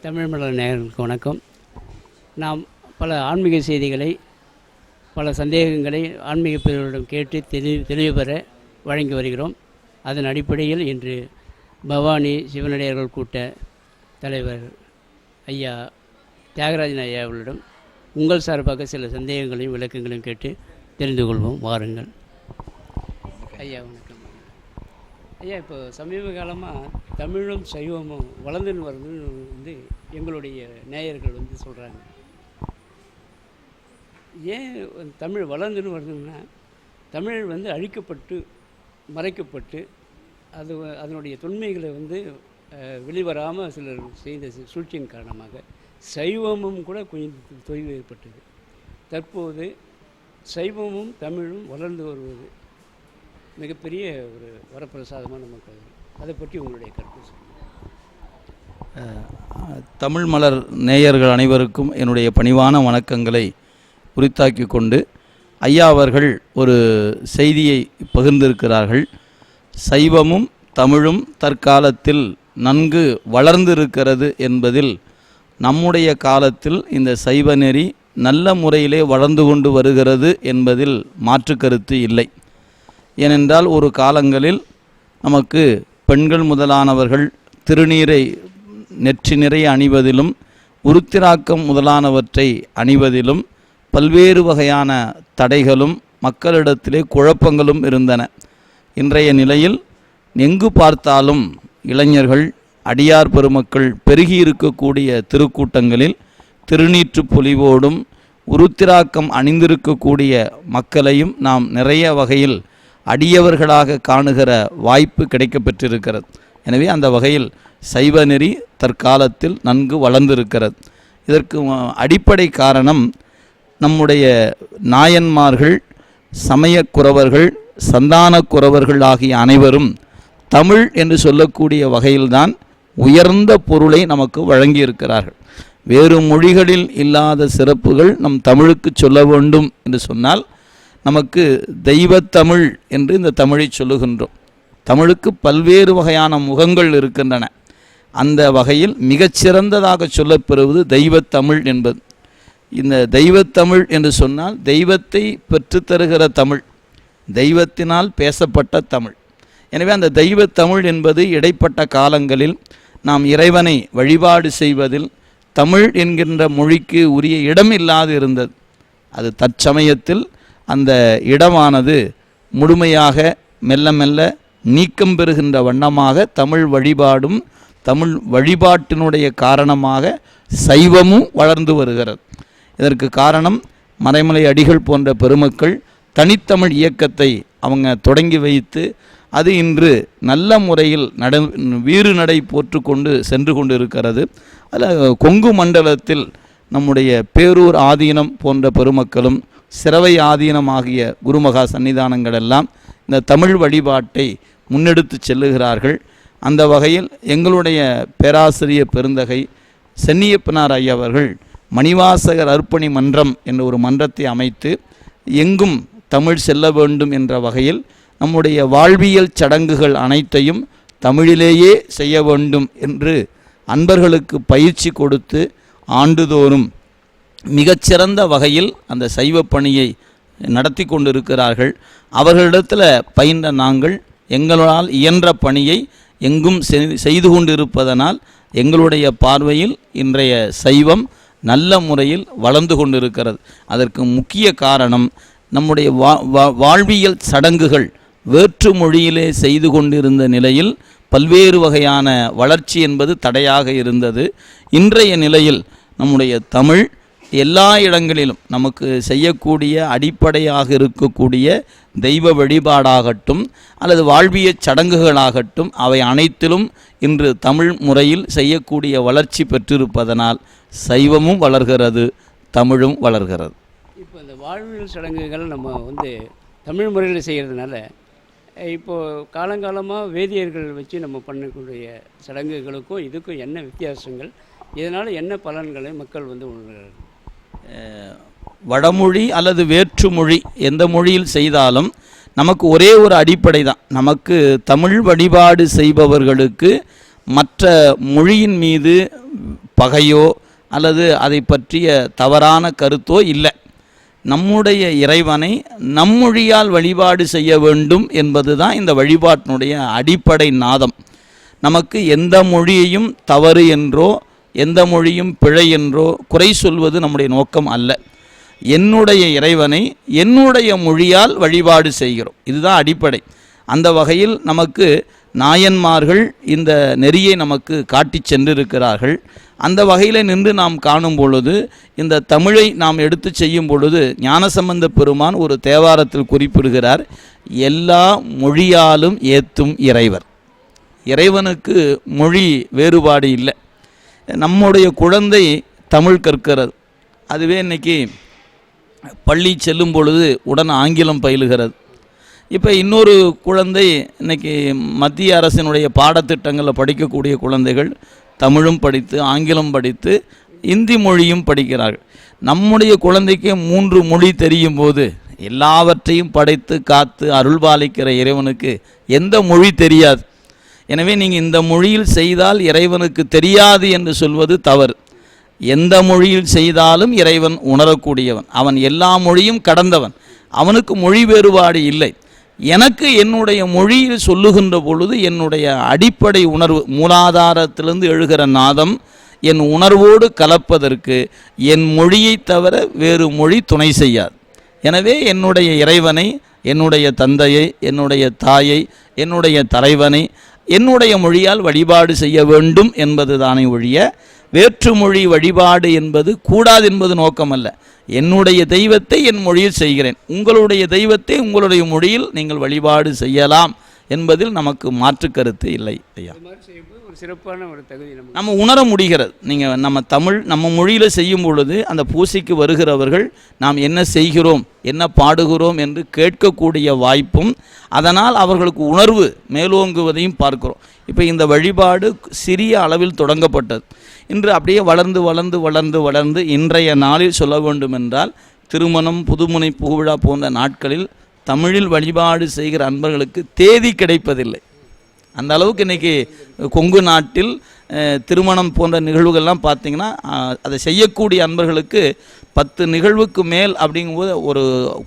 தமிழ் மலர் நேயர்களுக்கு வணக்கம். நாம் பல ஆன்மீக செய்திகளை, பல சந்தேகங்களை ஆன்மீக பிரிவுகளிடம் கேட்டு தெளிவு பெற வழங்கி வருகிறோம். அதன் அடிப்படையில் இன்று பவானி சிவனடியார்கள் கூட்ட தலைவர் ஐயா தியாகராஜன் ஐயா அவர்களிடம் உங்கள் சார்பாக சில சந்தேகங்களையும் விளக்கங்களையும் கேட்டு தெரிந்து கொள்வோம். வாருங்கள் ஐயா. வணக்கம் ஐயா. இப்போ சமீப காலமாக தமிழும் சைவமும் வளர்ந்துன்னு வருதுன்னு எங்களுடைய நேயர்கள் சொல்கிறாங்க. ஏன் தமிழ் வளர்ந்துன்னு வருதுன்னா, தமிழ் அழிக்கப்பட்டு மறைக்கப்பட்டு அதனுடைய தொன்மைகளை வெளிவராமல் சிலர் செய்த சூழ்ச்சியின் காரணமாக சைவமும் கூட கொஞ்சம் தொய்வு ஏற்பட்டது. தற்போது சைவமும் தமிழும் வளர்ந்து வருவது மிகப்பெரிய ஒரு வரப்பிரசாதமாக நமக்கு. அதை பற்றி உங்களுடைய கருத்து சொல்லுங்கள். தமிழ் மலர் நேயர்கள் அனைவருக்கும் என்னுடைய பணிவான வணக்கங்களை உரித்தாக்கி கொண்டு, ஐயா அவர்கள் ஒரு செய்தியை பகிர்ந்திருக்கிறார்கள். சைவமும் தமிழும் தற்காலத்தில் நன்கு வளர்ந்திருக்கிறது என்பதில் நம்முடைய காலத்தில் இந்த சைவ நெறி நல்ல முறையிலே வளர்ந்து கொண்டு வருகிறது என்பதில் மாற்று கருத்து இல்லை. ஏனென்றால் ஒரு காலங்களில் நமக்கு பெண்கள் முதலானவர்கள் திருநீரை நெற்றி நிறைய அணிவதிலும் உருத்திராக்கம் முதலானவற்றை அணிவதிலும் பல்வேறு வகையான தடைகளும் மக்களிடத்திலே குழப்பங்களும் இருந்தன. இன்றைய நிலையில் எங்கு பார்த்தாலும் இளைஞர்கள், அடியார் பெருமக்கள் பெருகியிருக்கக்கூடிய திருக்கூட்டங்களில் திருநீற்று பொலிவோடும் உருத்திராக்கம் அணிந்திருக்கக்கூடிய மக்களையும் நாம் நிறைய வகையில் அடியவர்களாக காணுகிற வாய்ப்பு கிடைக்கப்பெற்றிருக்கிறது. எனவே அந்த வகையில் சைவ நெறி தற்காலத்தில் நன்கு வளர்ந்திருக்கிறது. இதற்கு அடிப்படை காரணம் நம்முடைய நாயன்மார்கள், சமயக்குறவர்கள், சந்தான குறவர்கள் ஆகிய அனைவரும் தமிழ் என்று சொல்லக்கூடிய வகையில்தான் உயர்ந்த பொருளை நமக்கு வழங்கியிருக்கிறார்கள். வேறு மொழிகளில் இல்லாத சிறப்புகள் நம் தமிழுக்கு சொல்ல வேண்டும் என்று சொன்னால் நமக்கு தெய்வத்தமிழ் என்று இந்த தமிழை சொல்லுகின்றோம். தமிழுக்கு பல்வேறு வகையான முகங்கள் இருக்கின்றன. அந்த வகையில் மிகச்சிறந்ததாக சொல்லப்பெறுவது தெய்வத்தமிழ் என்பது. இந்த தெய்வத்தமிழ் என்று சொன்னால் தெய்வத்தை பெற்றுத்தருகிற தமிழ், தெய்வத்தினால் பேசப்பட்ட தமிழ். எனவே அந்த தெய்வத்தமிழ் என்பது இடைப்பட்ட காலங்களில் நாம் இறைவனை வழிபாடு செய்வதில் தமிழ் என்கின்ற மொழிக்கு உரிய இடம் இல்லாது இருந்தது. அது தற்சமயத்தில் அந்த இடமானது முழுமையாக மெல்ல மெல்ல நீக்கம் பெறுகின்ற வண்ணமாக தமிழ் வழிபாடும் தமிழ் வழிபாட்டினுடைய காரணமாக சைவமும் வளர்ந்து வருகிறது. இதற்கு காரணம் மறைமலை அடிகள் போன்ற பெருமக்கள் தனித்தமிழ் இயக்கத்தை அவங்க தொடங்கி வைத்து அது இன்று நல்ல முறையில் வீறு நடை போற்று கொண்டு சென்று கொண்டு இருக்கிறது. அதில் கொங்கு மண்டலத்தில் நம்முடைய பேரூர் ஆதீனம் போன்ற பெருமக்களும் சிரவை ஆதீனம் ஆகிய குருமகா சன்னிதானங்கள் எல்லாம் இந்த தமிழ் வழிபாட்டை முன்னெடுத்து செல்லுகிறார்கள். அந்த வகையில் எங்களுடைய பேராசிரியர் பெருந்தகை சென்னியப்பனார் ஐயா அவர்கள் மணிவாசகர் அர்ப்பணி மன்றம் என்ற ஒரு மன்றத்தை அமைத்து எங்கும் தமிழ் செல்ல வேண்டும் என்ற வகையில் நம்முடைய வாழ்வியல் சடங்குகள் அனைத்தையும் தமிழிலேயே செய்ய வேண்டும் என்று அன்பர்களுக்கு பயிற்சி கொடுத்து ஆண்டுதோறும் மிகச்சிறந்த வகையில் அந்த சைவ பணியை நடத்தி கொண்டிருக்கிறார்கள். அவர்களிடத்தில் பயின்ற நாங்கள் எங்களால் இயன்ற பணியை எங்கும் செய்து கொண்டிருப்பதனால் எங்களுடைய பார்வையில் இன்றைய சைவம் நல்ல முறையில் வளர்ந்து கொண்டிருக்கிறது. அதற்கு முக்கிய காரணம் நம்முடைய வாழ்வியல் சடங்குகள் வேற்று மொழியிலே செய்து கொண்டிருந்த நிலையில் பல்வேறு வகையான வளர்ச்சி என்பது தடையாக இருந்தது. இன்றைய நிலையில் நம்முடைய தமிழ் எல்லா இடங்களிலும் நமக்கு செய்யக்கூடிய அடிப்படையாக இருக்கக்கூடிய தெய்வ வழிபாடாகட்டும் அல்லது வாழ்விய சடங்குகளாகட்டும் அவை அனைத்திலும் இன்று தமிழ் முறையில் செய்யக்கூடிய வளர்ச்சி பெற்றிருப்பதனால் சைவமும் வளர்கிறது, தமிழும் வளர்கிறது. இப்போ இந்த வாழ்வியல் சடங்குகள் நம்ம தமிழ் முறையில் செய்கிறதுனால இப்போது காலங்காலமாக வேதியர்கள் வச்சு நம்ம பண்ணக்கூடிய சடங்குகளுக்கும் இதுக்கும் என்ன வித்தியாசங்கள், இதனால் என்ன பலன்களை மக்கள் உணர்கிறார்கள்? வடமொழி அல்லது வேற்று மொழி எந்த மொழியில் செய்தாலும் நமக்கு ஒரே ஒரு அடிப்படை தான். நமக்கு தமிழ் வழிபாடு செய்பவர்களுக்கு மற்ற மொழியின் மீது பகையோ அல்லது அதை பற்றிய தவறான கருத்தோ இல்லை. நம்முடைய இறைவனை நம்மொழியால் வழிபாடு செய்ய வேண்டும் என்பது தான் இந்த வழிபாட்டினுடைய அடிப்படை நாதம். நமக்கு எந்த மொழியையும் தவறு என்றோ எந்த மொழியும் பிழை என்றோ குறை சொல்வது நம்முடைய நோக்கம் அல்ல. என்னுடைய இறைவனை என்னுடைய மொழியால் வழிபாடு செய்கிறோம், இதுதான் அடிப்படை. அந்த வகையில் நமக்கு நாயன்மார்கள் இந்த நெறியை நமக்கு காட்டி சென்றிருக்கிறார்கள். அந்த வகையில் நின்று நாம் காணும் பொழுது, இந்த தமிழை நாம் எடுத்து செய்யும் பொழுது ஞானசம்பந்த பெருமான் ஒரு தேவாரத்தில் குறிப்பிடுகிறார், எல்லா மொழியாலும் ஏத்தும் இறைவர். இறைவனுக்கு மொழி வேறுபாடு இல்லை. நம்முடைய குழந்தை தமிழ் கற்கிறது, அதுவே இன்றைக்கி பள்ளி செல்லும் பொழுது உடன் ஆங்கிலம் பயிலுகிறது. இப்போ இன்னொரு குழந்தை இன்றைக்கி மத்திய அரசினுடைய பாடத்திட்டங்களில் படிக்கக்கூடிய குழந்தைகள் தமிழும் படித்து ஆங்கிலம் படித்து இந்தி மொழியும் படிக்கிறார்கள். நம்முடைய குழந்தைக்கு 3 மொழி தெரியும் போது எல்லாவற்றையும் படைத்து காத்து அருள்பாலிக்கிற இறைவனுக்கு எந்த மொழி தெரியாது? எனவே நீங்கள் இந்த மொழியில் செய்தால் இறைவனுக்கு தெரியாது என்று சொல்வது தவறு. எந்த மொழியில் செய்தாலும் இறைவன் உணரக்கூடியவன், அவன் எல்லா மொழியும் கடந்தவன், அவனுக்கு மொழி வேறுபாடு இல்லை. எனக்கு என்னுடைய மொழியில் சொல்லுகின்ற பொழுது என்னுடைய அடிப்படை உணர்வு மூலாதாரத்திலிருந்து எழுகிற நாதம் என் உணர்வோடு கலப்பதற்கு என் மொழியை தவிர வேறு மொழி துணை செய்யாது. எனவே என்னுடைய இறைவனை, என்னுடைய தந்தையை, என்னுடைய தாயை, என்னுடைய தலைவனை என்னுடைய மொழியால் வழிபாடு செய்ய வேண்டும் என்பது தானே ஒழிய வேற்றுமொழி வழிபாடு என்பது கூடாது என்பது நோக்கமல்ல. என்னுடைய தெய்வத்தை என் மொழியில் செய்கிறேன், உங்களுடைய தெய்வத்தை உங்களுடைய மொழியில் நீங்கள் வழிபாடு செய்யலாம் என்பதில் நமக்கு மாற்று கருத்து இல்லை ஐயா. ஒரு சிறப்பான ஒரு தகுதி நம்ம உணர முடிகிறது. நீங்கள் நம்ம தமிழ் நம்ம மொழியில் செய்யும் பொழுது அந்த பூசைக்கு வருகிறவர்கள் நாம் என்ன செய்கிறோம் என்ன பாடுகிறோம் என்று கேட்கக்கூடிய வாய்ப்பும் அதனால் அவர்களுக்கு உணர்வு மேலோங்குவதையும் பார்க்கிறோம். இப்போ இந்த வழிபாடு சிறிய அளவில் தொடங்கப்பட்டது, இன்று அப்படியே வளர்ந்து வளர்ந்து வளர்ந்து வளர்ந்து இன்றைய நாளில் சொல்ல வேண்டுமென்றால் திருமணம் புதுமுனை புகுவிழா போன்ற நாட்களில் தமிழில் வழிபாடு செய்கிற அன்பர்களுக்கு தேதி கிடைப்பதில்லை. அந்த அளவுக்கு இன்றைக்கி கொங்கு நாட்டில் திருமணம் போன்ற நிகழ்வுகள்லாம் பார்த்திங்கன்னா அதை செய்யக்கூடிய அன்பர்களுக்கு 10 நிகழ்வுக்கு மேல் அப்படிங்கும்போது ஒரு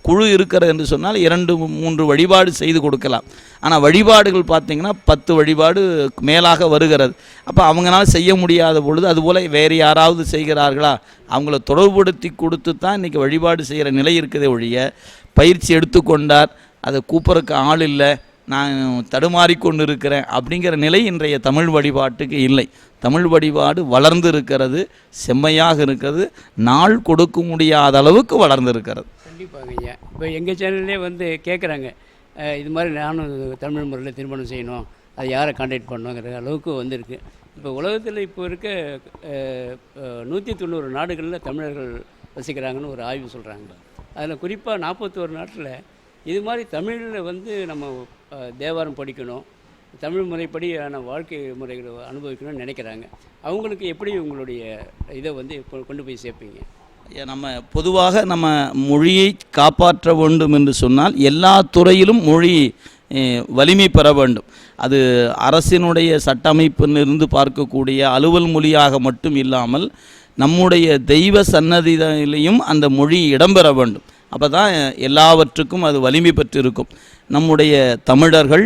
குழு இருக்கிறது என்று சொன்னால் 2-3 வழிபாடு செய்து கொடுக்கலாம். ஆனால் வழிபாடுகள் பார்த்திங்கன்னா 10 வழிபாடு மேலாக வருகிறது. அப்போ அவங்களால செய்ய முடியாத பொழுது அதுபோல் வேறு யாராவது செய்கிறார்களா அவங்கள தொடர்புபடுத்தி கொடுத்து தான் இன்றைக்கி வழிபாடு செய்கிற நிலை இருக்குதே ஒழிய பயிற்சி எடுத்துக்கொண்டார் அதை கூப்பிட்றக்கு ஆள் இல்லை, நான் தடுமாறிக்கொண்டு இருக்கிறேன் அப்படிங்கிற நிலை இன்றைய தமிழ் வழிபாட்டுக்கு இல்லை. தமிழ் வழிபாடு வளர்ந்து இருக்கிறது, செம்மையாக இருக்கிறது, நாள் கொடுக்க முடியாத அளவுக்கு வளர்ந்து இருக்கிறது. கண்டிப்பாக ஐயா. இப்போ எங்கள் சேனல்லே வந்து கேட்குறாங்க, இது மாதிரி நானும் தமிழ் முறையில் திருமணம் செய்யணும், அது யாரை கான்டாக்ட் பண்ணணுங்கிற அளவுக்கு வந்திருக்கு. இப்போ உலகத்தில் இப்போ இருக்க 190 நாடுகளில் தமிழர்கள் வசிக்கிறாங்கன்னு ஒரு ஆய்வு சொல்கிறாங்க. அதில் குறிப்பாக 41 நாட்டில் இது மாதிரி தமிழில் வந்து நம்ம தேவாரம் படிக்கணும், தமிழ் முறைப்படியான வாழ்க்கை முறைகளை அனுபவிக்கணும்னு நினைக்கிறாங்க. அவங்களுக்கு எப்படி உங்களுடைய இதை வந்து கொண்டு போய் சேர்ப்பீங்க? நம்ம பொதுவாக நம்ம மொழியை காப்பாற்ற வேண்டும் என்று சொன்னால் எல்லா துறையிலும் மொழி வலிமை பெற வேண்டும். அது அரசினுடைய சட்டமைப்பிலிருந்து பார்க்கக்கூடிய அலுவல் மொழியாக மட்டும் இல்லாமல் நம்முடைய தெய்வ சன்னதியிலையும் அந்த மொழி இடம்பெற வேண்டும். அப்போ தான் எல்லாவற்றுக்கும் அது வலிமை பெற்றிருக்கும். நம்முடைய தமிழர்கள்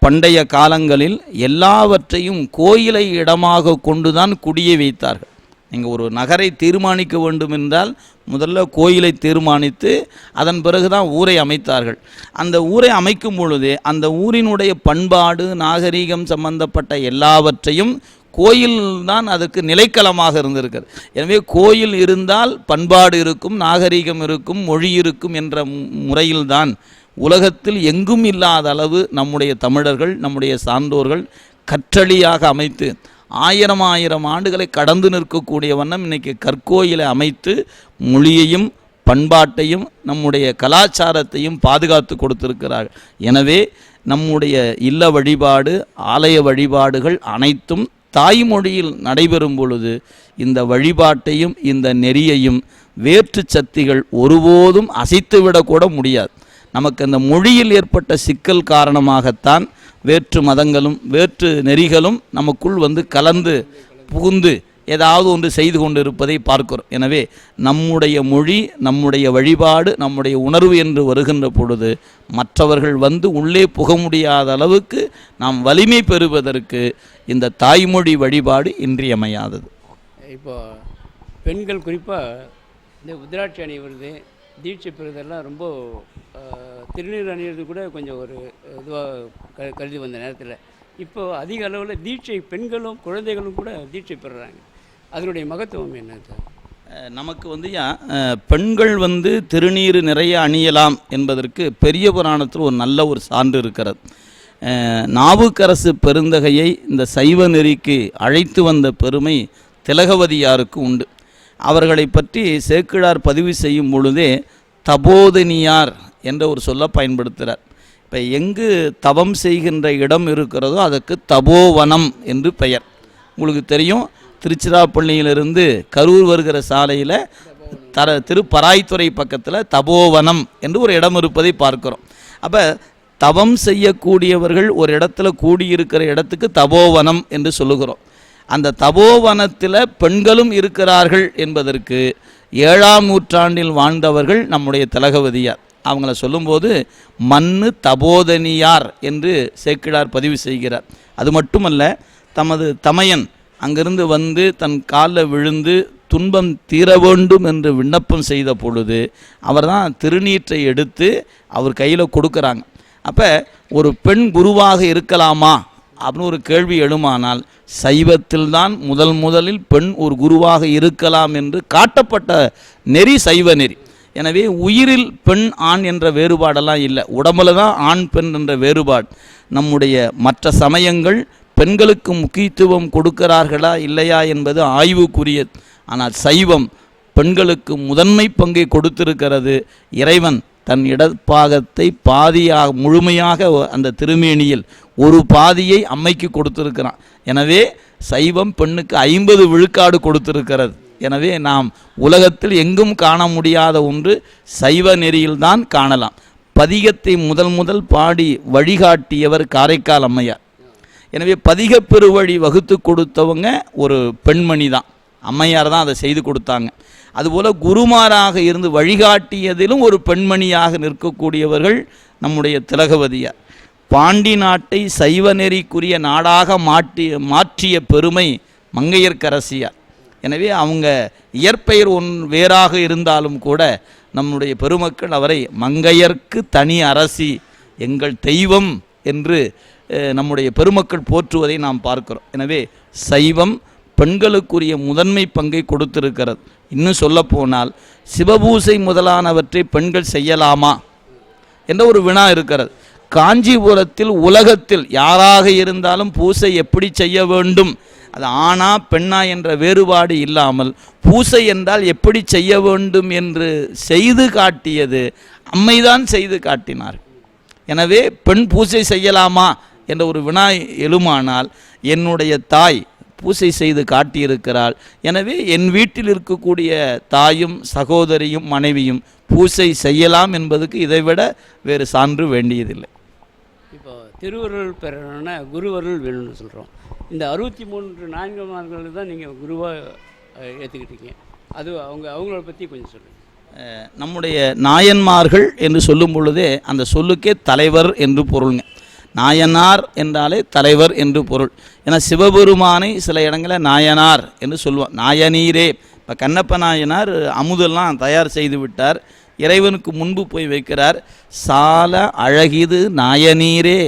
பண்டைய காலங்களில் எல்லாவற்றையும் கோயிலை இடமாக கொண்டு தான் குடியை வைத்தார்கள். நீங்கள் ஒரு நகரை தீர்மானிக்க வேண்டும் என்றால் முதல்ல கோயிலை தீர்மானித்து அதன் பிறகு தான் ஊரை அமைத்தார்கள். அந்த ஊரை அமைக்கும் பொழுதே அந்த ஊரினுடைய பண்பாடு நாகரீகம் சம்பந்தப்பட்ட எல்லாவற்றையும் கோயில் தான் அதுக்கு நிலைக்களமாக இருந்திருக்கிறது. எனவே கோயில் இருந்தால் பண்பாடு இருக்கும், நாகரீகம் இருக்கும், மொழி இருக்கும் என்ற முறையில்தான் உலகத்தில் எங்கும் இல்லாத அளவு நம்முடைய தமிழர்கள் நம்முடைய சான்றோர்கள் கற்றளியாக அமைத்து 1000 ஆண்டுகளை கடந்து நிற்கக்கூடிய வண்ணம் இன்றைக்கி கற்கோயிலை அமைத்து மொழியையும் பண்பாட்டையும் நம்முடைய கலாச்சாரத்தையும் பாதுகாத்து கொடுத்திருக்கிறார்கள். எனவே நம்முடைய இல்ல வழிபாடு ஆலய வழிபாடுகள் அனைத்தும் தாய்மொழியில் நடைபெறும் பொழுது இந்த வழிபாட்டையும் இந்த நெறியையும் வேற்று சக்திகள் ஒருபோதும் அசைத்துவிடக்கூட முடியாது. நமக்கு அந்த மொழியில் ஏற்பட்ட சிக்கல் காரணமாகத்தான் வேற்று மதங்களும் வேற்று நெறிகளும் நமக்குள் வந்து கலந்து புகுந்து ஏதாவது ஒன்று செய்து கொண்டு இருப்பதை பார்க்கிறோம். எனவே நம்முடைய மொழி, நம்முடைய வழிபாடு, நம்முடைய உணர்வு என்று வருகின்ற பொழுது மற்றவர்கள் வந்து உள்ளே புக முடியாத அளவுக்கு நாம் வலிமை பெறுவதற்கு இந்த தாய்மொழி வழிபாடு இன்றியமையாதது. இப்போ பெண்கள் குறிப்பாக இந்த உத்ராட்சி அணிவது, தீட்சை பெறுவதெல்லாம் ரொம்ப திருநீர் அணியிறது கூட கொஞ்சம் ஒரு இதுவாக கருதி வந்த நேரத்தில் இப்போ அதிக அளவில் தீட்சை பெண்களும் குழந்தைகளும் கூட தீட்சை பெறுறாங்க. அதனுடைய மகத்துவம் என்ன சார்? நமக்கு வந்து பெண்கள் வந்து திருநீர் நிறைய அணியலாம் என்பதற்கு பெரிய புராணத்தில் ஒரு நல்ல ஒரு சான்று இருக்கிறது. நாவுக்கரசு பெருந்தகையை இந்த சைவ நெறிக்கு அழைத்து வந்த பெருமை திலகவதியாருக்கு உண்டு. அவர்களை பற்றி சேக்கிழார் பதிவு செய்யும் பொழுதே தபோதனியார் என்ற ஒரு சொல்ல பயன்படுத்துகிறார். இப்போ எங்கு தவம் செய்கின்ற இடம் இருக்கிறதோ அதற்கு தபோவனம் என்று பெயர். உங்களுக்கு தெரியும், திருச்சிராப்பள்ளியிலிருந்து கரூர் வருகிற சாலையில் திருப்பராய்த்துறை பக்கத்தில் தபோவனம் என்று ஒரு இடம் இருப்பதை பார்க்கிறோம். அப்போ தவம் செய்யக்கூடியவர்கள் ஒரு இடத்துல கூடியிருக்கிற இடத்துக்கு தபோவனம் என்று சொல்லுகிறோம். அந்த தபோவனத்தில் பெண்களும் இருக்கிறார்கள் என்பதற்கு 7ஆம் நூற்றாண்டில் வாழ்ந்தவர்கள் நம்முடைய திலகவதியார். அவங்கள சொல்லும்போது மண்ணு தபோதனியார் என்று சேக்கிழார் பதிவு செய்கிறார். அது மட்டுமல்ல, தமது தமையன் அங்கிருந்து வந்து தன் காலில் விழுந்து துன்பம் தீர வேண்டும் என்று விண்ணப்பம் செய்த பொழுது அவர் தான் திருநீற்றை எடுத்து அவர் கையில் கொடுக்குறாங்க. அப்போ ஒரு பெண் குருவாக இருக்கலாமா அப்படின்னு ஒரு கேள்வி எழுமானால் சைவத்தில்தான் முதலில் பெண் ஒரு குருவாக இருக்கலாம் என்று காட்டப்பட்ட நெறி சைவ நெறி. எனவே உயிரில் பெண் ஆண் என்ற வேறுபாடெல்லாம் இல்லை, உடம்புல தான் ஆண் பெண் என்ற வேறுபாடு. நம்முடைய மற்ற சமயங்கள் பெண்களுக்கு முக்கியத்துவம் கொடுக்கிறார்களா இல்லையா என்பது ஆய்வுக்குரியது. ஆனால் சைவம் பெண்களுக்கு முதன்மை பங்கை கொடுத்திருக்கிறது. இறைவன் தன் இடப்பாகத்தை பாதியாக முழுமையாக அந்த திருமேனியில் ஒரு பாதியை அம்மைக்கு கொடுத்திருக்கிறான். எனவே சைவம் பெண்ணுக்கு 50 விழுக்காடு கொடுத்திருக்கிறது. எனவே நாம் உலகத்தில் எங்கும் காண முடியாத ஒன்று சைவ நெறியில்தான் காணலாம். பதிகத்தை முதல் பாடி வழிகாட்டியவர் காரைக்கால் அம்மையார். எனவே பதிக பெருவழி வகுத்து கொடுத்தவங்க ஒரு பெண்மணி தான், அம்மையார் தான் அதை செய்து கொடுத்தாங்க. அதுபோல் குருமாராக இருந்து வழிகாட்டியதிலும் ஒரு பெண்மணியாக நிற்கக்கூடியவர்கள் நம்முடைய திலகவதியார். பாண்டி நாட்டை சைவ நெறிக்குரிய நாடாக மாற்றிய பெருமை மங்கையர்க்கரசியார். எனவே அவங்க இயற்பெயர் வேறாக இருந்தாலும் கூட நம்முடைய பெருமக்கள் அவரை மங்கையர்க்கு தனி அரசி, எங்கள் தெய்வம் என்று நம்முடைய பெருமக்கள் போற்றுவதை நாம் பார்க்கிறோம். எனவே சைவம் பெண்களுக்குரிய முதன்மை பங்கை கொடுத்திருக்கிறது. இன்னும் சொல்லப்போனால் சிவபூசை முதலானவற்றை பெண்கள் செய்யலாமா என்ற ஒரு வினா இருக்கிறது. காஞ்சிபுரத்தில் உலகத்தில் யாராக இருந்தாலும் பூசை எப்படி செய்ய வேண்டும், அது ஆணா பெண்ணா என்ற வேறுபாடு இல்லாமல் பூசை என்றால் எப்படி செய்ய வேண்டும் என்று செய்து காட்டியது அம்மைதான் செய்து காட்டினார். எனவே பெண் பூசை செய்யலாமா என்ற ஒரு வினா எழுமானால் என்னுடைய தாய் பூசை செய்து காட்டியிருக்கிறாள். எனவே என் வீட்டில் இருக்கக்கூடிய தாயும் சகோதரியும் மனைவியும் பூசை செய்யலாம் என்பதுக்கு இதைவிட வேறு சான்று வேண்டியதில்லை. இப்போ திருவருள் பெறணும்னா குருவருள் வேணும்னு சொல்கிறோம். இந்த 63 நாயன்மார்கள் தான் நீங்கள் குருவாக ஏற்றுக்கிட்டீங்க. அது அவங்கள பற்றி கொஞ்சம் சொல்லுங்கள். நம்முடைய நாயன்மார்கள் என்று சொல்லும் பொழுதே அந்த சொல்லுக்கே தலைவர் என்று பொருளுங்க. நாயனார் என்றாலே தலைவர் என்று பொருள். ஏன்னா சிவபெருமானை சில இடங்களில் நாயனார் என்று சொல்லுவான். நாயனீரே, இப்போ கண்ணப்ப நாயனார் அமுதெல்லாம் தயார் செய்து விட்டார், இறைவனுக்கு முன்பு போய் வைக்கிறார். சால அழகிது நாயனீரே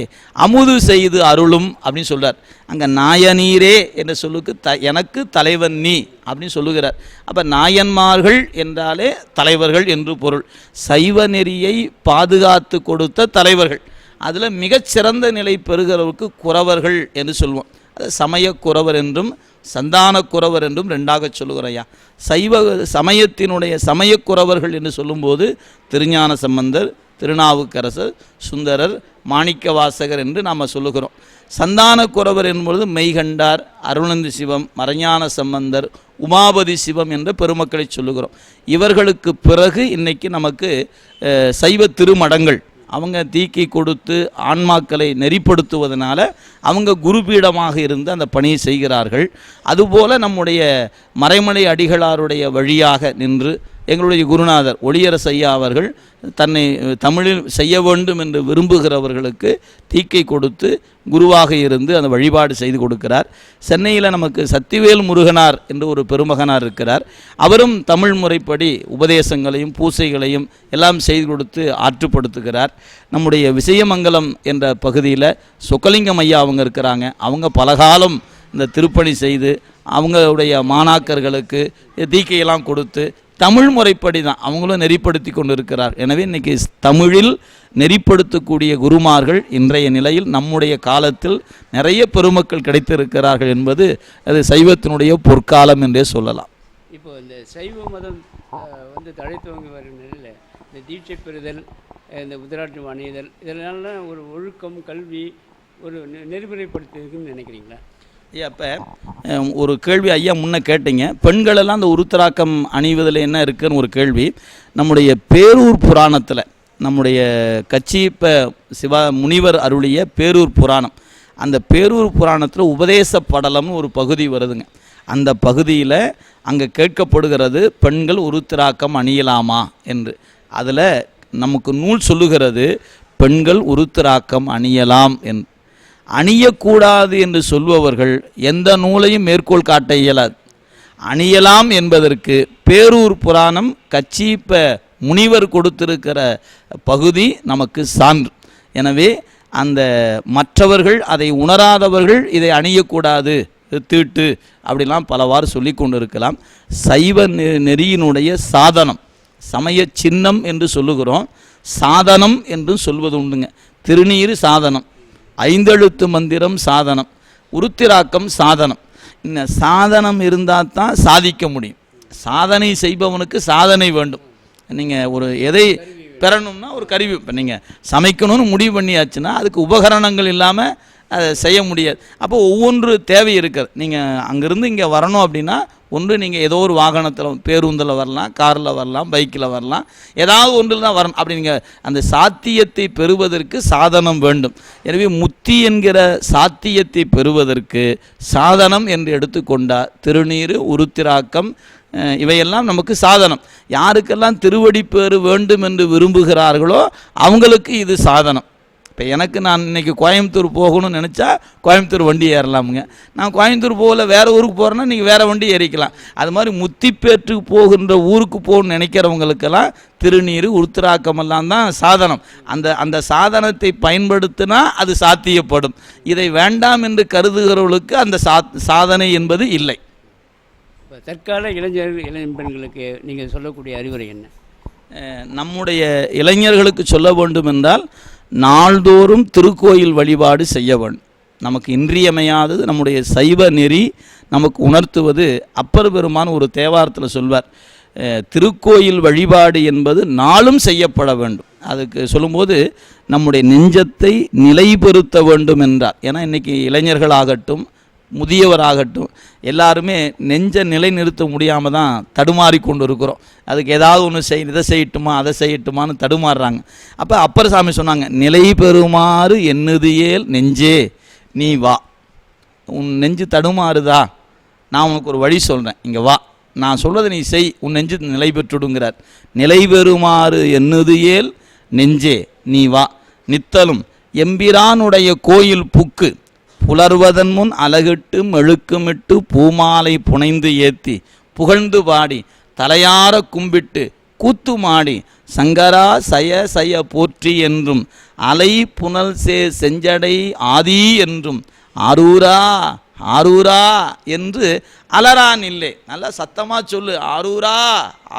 அமுது செய்து அருளும் அப்படின்னு சொல்கிறார். அங்கே நாயனீரே என்ற சொல்லுக்கு எனக்கு தலைவன் நீ அப்படின்னு சொல்லுகிறார். அப்போ நாயன்மார்கள் என்றாலே தலைவர்கள் என்று பொருள். சைவ நெறியை பாதுகாத்து கொடுத்த தலைவர்கள், அதில் மிகச்சிறந்த நிலை பெறுகிறவருக்கு குறவர்கள் என்று சொல்லுவோம். அது சமய குறவர் என்றும் சந்தான குறவர் என்றும் ரெண்டாக சொல்லுகிறையா. சைவ சமயத்தினுடைய சமயக்குறவர்கள் என்று சொல்லும்போது திருஞான சம்பந்தர், திருநாவுக்கரசர், சுந்தரர், மாணிக்கவாசகர் என்று நாம் சொல்லுகிறோம். சந்தான குறவர் என்பது மெய்கண்டார், அருணந்தி சிவம், மறைஞான சம்பந்தர், உமாபதி சிவம் என்ற பெருமக்களை சொல்லுகிறோம். இவர்களுக்கு பிறகு இன்னைக்கு நமக்கு சைவ திருமடங்கள் அவங்க தீக்கை கொடுத்து ஆன்மாக்களை நெறிப்படுத்துவதனால அவங்க குருபீடமாக இருந்து அந்த பணியை செய்கிறார்கள். அதுபோல் நம்முடைய மறைமலை அடிகளாருடைய வழியாக நின்று எங்களுடைய குருநாதர் ஒளியரசு ஐயா அவர்கள் தன்னை தமிழில் செய்ய வேண்டும் என்று விரும்புகிறவர்களுக்கு தீக்கை கொடுத்து குருவாக இருந்து அந்த வழிபாடு செய்து கொடுக்கிறார். சென்னையில் நமக்கு சத்திவேல் முருகனார் என்று ஒரு பெருமகனார் இருக்கிறார். அவரும் தமிழ் முறைப்படி உபதேசங்களையும் பூசைகளையும் எல்லாம் செய்து கொடுத்து ஆற்றுப்படுத்துகிறார். நம்முடைய விசயமங்கலம் என்ற பகுதியில் சொக்கலிங்கம் ஐயா அவங்க இருக்கிறாங்க. அவங்க பலகாலம் இந்த திருப்பணி செய்து அவங்களுடைய மாணாக்கர்களுக்கு தீக்கையெல்லாம் கொடுத்து தமிழ் முறைப்படி தான் அவங்களும் நெறிப்படுத்தி கொண்டு இருக்கிறார். எனவே இன்றைக்கி தமிழில் நெறிப்படுத்தக்கூடிய குருமார்கள் இன்றைய நிலையில் நம்முடைய காலத்தில் நிறைய பெருமக்கள் கிடைத்திருக்கிறார்கள் என்பது அது சைவத்தினுடைய பொற்காலம் என்றே சொல்லலாம். இப்போ இந்த சைவ மதம் தழைத்துவங்கி வரும் நிலையில் இந்த தீட்சை பெறுதல், இந்த உதிராட்டு அணிதல், இதனால ஒரு ஒழுக்கம் கல்வி ஒரு நெறிமுறைப்படுத்திருக்குன்னு நினைக்கிறீங்களா? அப்போ ஒரு கேள்வி ஐயா முன்ன கேட்டீங்க, பெண்களெல்லாம் அந்த உருத்திராக்கம் அணிவதில் என்ன இருக்குதுன்னு ஒரு கேள்வி. நம்முடைய பேரூர் புராணத்தில் நம்முடைய கச்சிப்ப சிவா முனிவர் அருளிய பேரூர் புராணம், அந்த பேரூர் புராணத்தில் உபதேச படலம்னு ஒரு பகுதி வருதுங்க. அந்த பகுதியில் அங்கே கேட்கப்படுகிறது பெண்கள் உருத்திராக்கம் அணியலாமா என்று. அதில் நமக்கு நூல் சொல்லுகிறது பெண்கள் உருத்திராக்கம் அணியலாம் என்று. அணியக்கூடாது என்று சொல்பவர்கள் எந்த நூலையும் மேற்கோள் காட்ட இயலாது. அணியலாம் என்பதற்கு பேரூர் புராணம் கச்சிப்ப முனிவர் கொடுத்திருக்கிற பகுதி நமக்கு சான்று. எனவே அந்த மற்றவர்கள் அதை உணராதவர்கள் இதை அணியக்கூடாது, தீட்டு அப்படிலாம் பலவாறு சொல்லி கொண்டு இருக்கலாம். சைவ நெறியினுடைய சாதனம், சமய சின்னம் என்று சொல்லுகிறோம், சாதனம் என்று சொல்வது உண்டுங்க. திருநீறு சாதனம், ஐந்தெழுத்து மந்திரம் சாதனம், உருத்திராக்கம் சாதனம். இந்த சாதனம் இருந்தால் தான் சாதிக்க முடியும். சாதனை செய்பவனுக்கு சாதனை வேண்டும். நீங்கள் ஒரு எதை பெறணும்னா ஒரு கருவி, இப்போ நீங்கள் சமைக்கணும்னு முடிவு பண்ணியாச்சுன்னா அதுக்கு உபகரணங்கள் இல்லாமல் அதை செய்ய முடியாது. அப்போ ஒவ்வொன்று தேவை இருக்குது. நீங்கள் அங்கேருந்து இங்கே வரணும் அப்படின்னா ஒன்று நீங்கள் ஏதோ ஒரு வாகனத்தில், பேருந்தில் வரலாம், காரில் வரலாம், பைக்கில் வரலாம், ஏதாவது ஒன்றில் தான் வரணும். அப்படி நீங்கள் அந்த சாத்தியத்தை பெறுவதற்கு சாதனம் வேண்டும். எனவே முத்தி என்கிற சாத்தியத்தை பெறுவதற்கு சாதனம் என்று எடுத்துக்கொண்டால் திருநீறு, உருத்திராக்கம் இவையெல்லாம் நமக்கு சாதனம். யாருக்கெல்லாம் திருவடி பேறு வேண்டும் என்று விரும்புகிறார்களோ அவங்களுக்கு இது சாதனம். இப்போ எனக்கு நான் இன்றைக்கி கோயம்புத்தூர் போகணும்னு நினச்சா கோயம்புத்தூர் வண்டி ஏறலாமுங்க. நான் கோயம்புத்தூர் போகல வேறு ஊருக்கு போகிறேன்னா நீங்கள் வேறு வண்டி ஏறிக்கலாம். அது மாதிரி முத்திப்பேற்றுக்கு போகின்ற ஊருக்கு போகணும்னு நினைக்கிறவங்களுக்கெல்லாம் திருநீர், உருத்திராக்கமெல்லாம் தான் சாதனம். அந்த சாதனத்தை பயன்படுத்தினா அது சாத்தியப்படும். இதை வேண்டாம் என்று கருதுகிறவர்களுக்கு அந்த சாதனை என்பது இல்லை. இப்போ தற்கால இளைஞர்களுக்கு நீங்கள் சொல்லக்கூடிய அறிவுரை என்ன? நம்முடைய இளைஞர்களுக்கு சொல்ல வேண்டும் என்றால் நாள்தோறும் திருக்கோயில் வழிபாடு செய்ய வேண்டும். நமக்கு இன்றியமையாதது நம்முடைய சைவ நெறி நமக்கு உணர்த்துவது. அப்பர் பெருமான் ஒரு தேவாரத்தில் சொல்வார், திருக்கோயில் வழிபாடு என்பது நாளும் செய்யப்பட வேண்டும். அதுக்கு சொல்லும்போது நம்முடைய நெஞ்சத்தை நிலைபெறுத்த வேண்டும் என்றார். ஏன்னா இன்றைக்கி இளைஞர்களாகட்டும் முதியவராகட்டும் எல்லாருமே நெஞ்ச நிலை நிறுத்த முடியாமல் தான் தடுமாறி கொண்டு இருக்கிறோம். அதுக்கு ஏதாவது ஒன்று இதை செய்யட்டுமா அதை செய்யட்டுமான்னு தடுமாறுறாங்க. அப்போ அப்பர் சாமி சொன்னாங்க, நிலை பெறுமாறு எண்ணுதியேல் நெஞ்சே நீ வா. உன் நெஞ்சு தடுமாறுதா, நான் உனக்கு ஒரு வழி சொல்கிறேன், இங்கே வா, நான் சொல்கிறத நீ செய், உன் நெஞ்சு நிலை பெற்றுடுங்கிறார். நிலை பெறுமாறு எண்ணுதியேல் நெஞ்சே நீ வா. நித்தலும் எம்பிரானுடைய கோயில் புக்கு புலர்வதன் முன் அலகிட்டு மெழுக்குமிட்டு பூமாலை புனைந்து ஏத்தி புகழ்ந்து பாடி தலையார கும்பிட்டு கூத்து மாடி சங்கரா சய சய போற்றி என்றும் அலை புனல் செஞ்சடை ஆதி என்றும் ஆரூரா ஆரூரா என்று அலறான் இல்லை. நல்லா சத்தமாக சொல்லு, ஆரூரா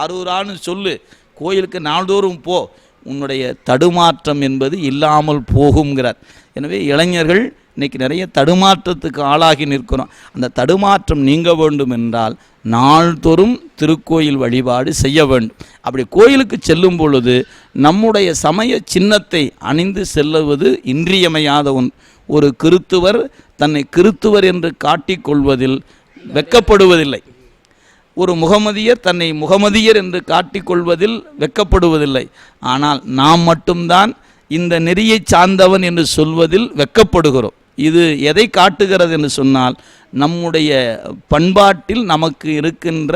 ஆரூரான்னு சொல்லு. கோயிலுக்கு நாள்தோறும் போ, உன்னுடைய தடுமாற்றம் என்பது இல்லாமல் போகுங்கிறார். எனவே இளைஞர்கள் இன்றைக்கி நிறைய தடுமாற்றத்துக்கு ஆளாகி நிற்கிறோம். அந்த தடுமாற்றம் நீங்க வேண்டும் என்றால் நாள்தோறும் திருக்கோயில் வழிபாடு செய்ய வேண்டும். அப்படி கோயிலுக்கு செல்லும் பொழுது நம்முடைய சமய சின்னத்தை அணிந்து செல்லுவது இன்றியமையாத ஒன்று. ஒரு கிறித்துவர் தன்னை கிறித்துவர் என்று காட்டிக்கொள்வதில் வெட்கப்படுவதில்லை. ஒரு முகமதியர் தன்னை முகமதியர் என்று காட்டிக்கொள்வதில் வெட்கப்படுவதில்லை. ஆனால் நாம் மட்டும்தான் இந்த நெறியை சார்ந்தவன் என்று சொல்வதில் வெட்கப்படுகிறோம். இது எதை காட்டுகிறது என்று சொன்னால், நம்முடைய பண்பாட்டில் நமக்கு இருக்கின்ற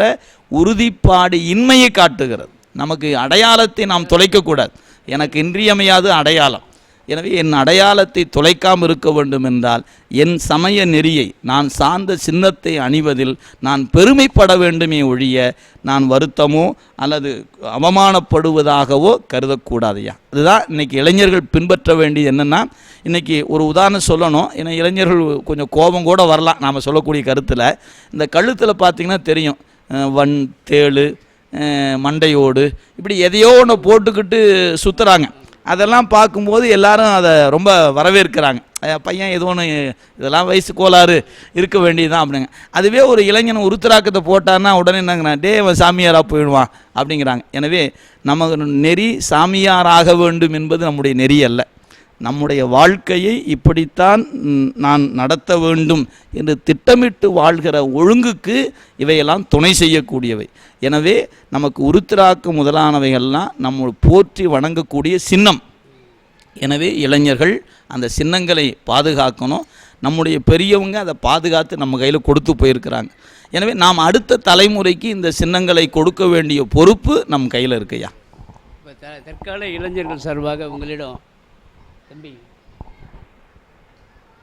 உறுதிப்பாடு இன்மையை காட்டுகிறது. நமக்கு அடையாளத்தை நாம் தொலைக்கக்கூடாது. எனக்கு இன்றியமையாது அடையாளம். எனவே என் அடையாளத்தை தொலைக்காமல் இருக்க வேண்டும் என்றால் என் சமய நெறியை, நான் சார்ந்த சின்னத்தை அணிவதில் நான் பெருமைப்பட வேண்டுமே ஒழிய நான் வருத்தமோ அல்லது அவமானப்படுவதாகவோ கருதக்கூடாதையா. அதுதான் இன்றைக்கி இளைஞர்கள் பின்பற்ற வேண்டியது. என்னென்னா, இன்றைக்கி ஒரு உதாரணம் சொல்லணும். ஏன்னா இளைஞர்கள் கொஞ்சம் கோபம் கூட வரலாம் நாம் சொல்லக்கூடிய கருத்தில். இந்த கழுத்தில் பார்த்திங்கன்னா தெரியும், வன், தேளு, மண்டையோடு, இப்படி எதையோ ஒன்று போட்டுக்கிட்டு சுற்றுறாங்க. அதெல்லாம் பார்க்கும்போது எல்லாரும் அதை ரொம்ப வரவேற்கிறாங்க. பையன் ஏதோ ஒன்று, இதெல்லாம் வயசு கோளாறு இருக்க வேண்டியதுதான் அப்படிங்க. அதுவே ஒரு இளைஞன் உருத்திராக்கத்தை போட்டான்னா உடனே என்னங்கிறான், டே அவன் சாமியாராக போயிடுவான் அப்படிங்கிறாங்க. எனவே நமக்கு நெறி சாமியாராக வேண்டும் என்பது நம்முடைய நெறி அல்ல. நம்முடைய வாழ்க்கையை இப்படித்தான் நான் நடத்த வேண்டும் என்று திட்டமிட்டு வாழ்கிற ஒழுங்குக்கு இவையெல்லாம் துணை செய்யக்கூடியவை. எனவே நமக்கு உருத்திராக்கு முதலானவைகள்லாம் நம்ம போற்றி வணங்கக்கூடிய சின்னம். எனவே இளைஞர்கள் அந்த சின்னங்களை பாதுகாக்கணும். நம்முடைய பெரியவங்க அதை பாதுகாத்து நம்ம கையில் கொடுத்து போயிருக்கிறாங்க. எனவே நாம் அடுத்த தலைமுறைக்கு இந்த சின்னங்களை கொடுக்க வேண்டிய பொறுப்பு நம் கையில் இருக்குயா. இப்போ தற்கால இளைஞர்கள் சார்பாக உங்களிடம் தம்பி